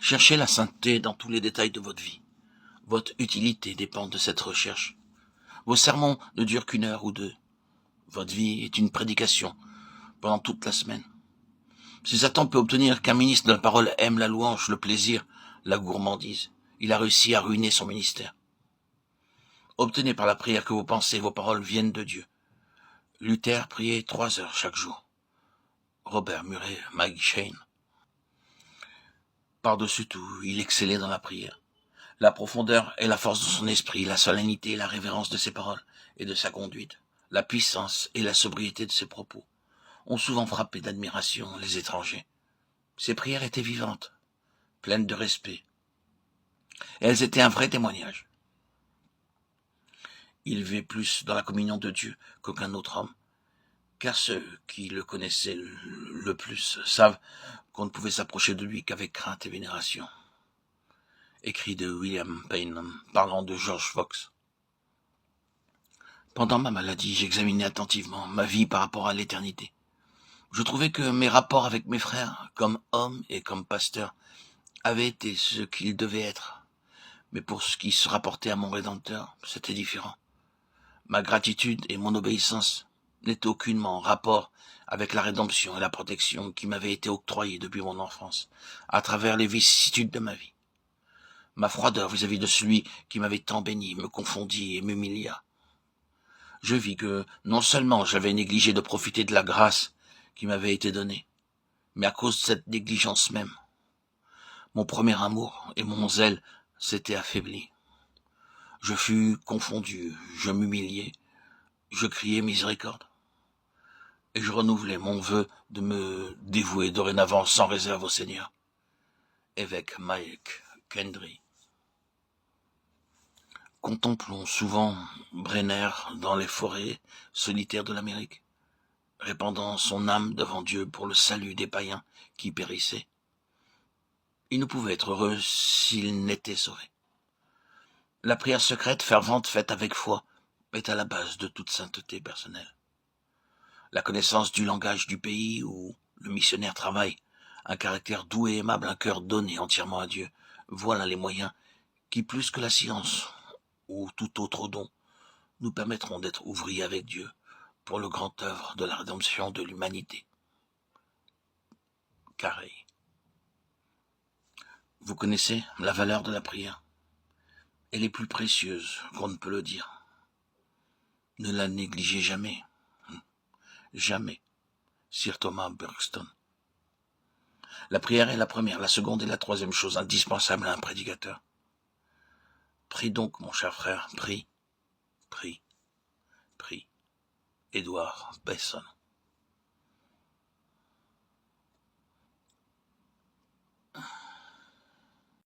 Cherchez la sainteté dans tous les détails de votre vie. Votre utilité dépend de cette recherche. Vos sermons ne durent qu'une heure ou deux. Votre vie est une prédication pendant toute la semaine. Si Satan peut obtenir qu'un ministre de la parole aime la louange, le plaisir, la gourmandise, il a réussi à ruiner son ministère. Obtenez par la prière que vos pensées et vos paroles viennent de Dieu. Luther priait 3 heures chaque jour. Robert Murray McCheyne. Par-dessus tout, il excellait dans la prière. La profondeur et la force de son esprit, la solennité et la révérence de ses paroles et de sa conduite, la puissance et la sobriété de ses propos ont souvent frappé d'admiration les étrangers. Ses prières étaient vivantes, pleines de respect, et elles étaient un vrai témoignage. Il vivait plus dans la communion de Dieu qu'aucun autre homme, car ceux qui le connaissaient le plus savent qu'on ne pouvait s'approcher de lui qu'avec crainte et vénération. Écrit de William Payne, parlant de George Fox. Pendant ma maladie, j'examinais attentivement ma vie par rapport à l'éternité. Je trouvais que mes rapports avec mes frères, comme hommes et comme pasteurs, avaient été ce qu'ils devaient être. Mais pour ce qui se rapportait à mon Rédempteur, c'était différent. Ma gratitude et mon obéissance n'étaient aucunement en rapport avec la rédemption et la protection qui m'avaient été octroyées depuis mon enfance, à travers les vicissitudes de ma vie. Ma froideur vis-à-vis de celui qui m'avait tant béni me confondit et m'humilia. Je vis que non seulement j'avais négligé de profiter de la grâce qui m'avait été donnée, mais à cause de cette négligence même, mon premier amour et mon zèle s'étaient affaiblis. Je fus confondu, je m'humiliai, je criai miséricorde, et je renouvelai mon vœu de me dévouer dorénavant sans réserve au Seigneur. Évêque Mike Kendry. Contemplons souvent Brenner dans les forêts solitaires de l'Amérique, répandant son âme devant Dieu pour le salut des païens qui périssaient. Il ne pouvait être heureux s'il n'était sauvé. La prière secrète, fervente, faite avec foi, est à la base de toute sainteté personnelle. La connaissance du langage du pays où le missionnaire travaille, un caractère doux et aimable, un cœur donné entièrement à Dieu, voilà les moyens qui, plus que la science ou tout autre don, nous permettront d'être ouvriers avec Dieu pour le grand œuvre de la rédemption de l'humanité. Carré. Vous connaissez la valeur de la prière. Elle est plus précieuse qu'on ne peut le dire. Ne la négligez jamais. Jamais. Sir Thomas Buxton. La prière est la première, la seconde et la troisième chose indispensable à un prédicateur. Prie donc, mon cher frère, prie, prie, prie. Édouard Besson.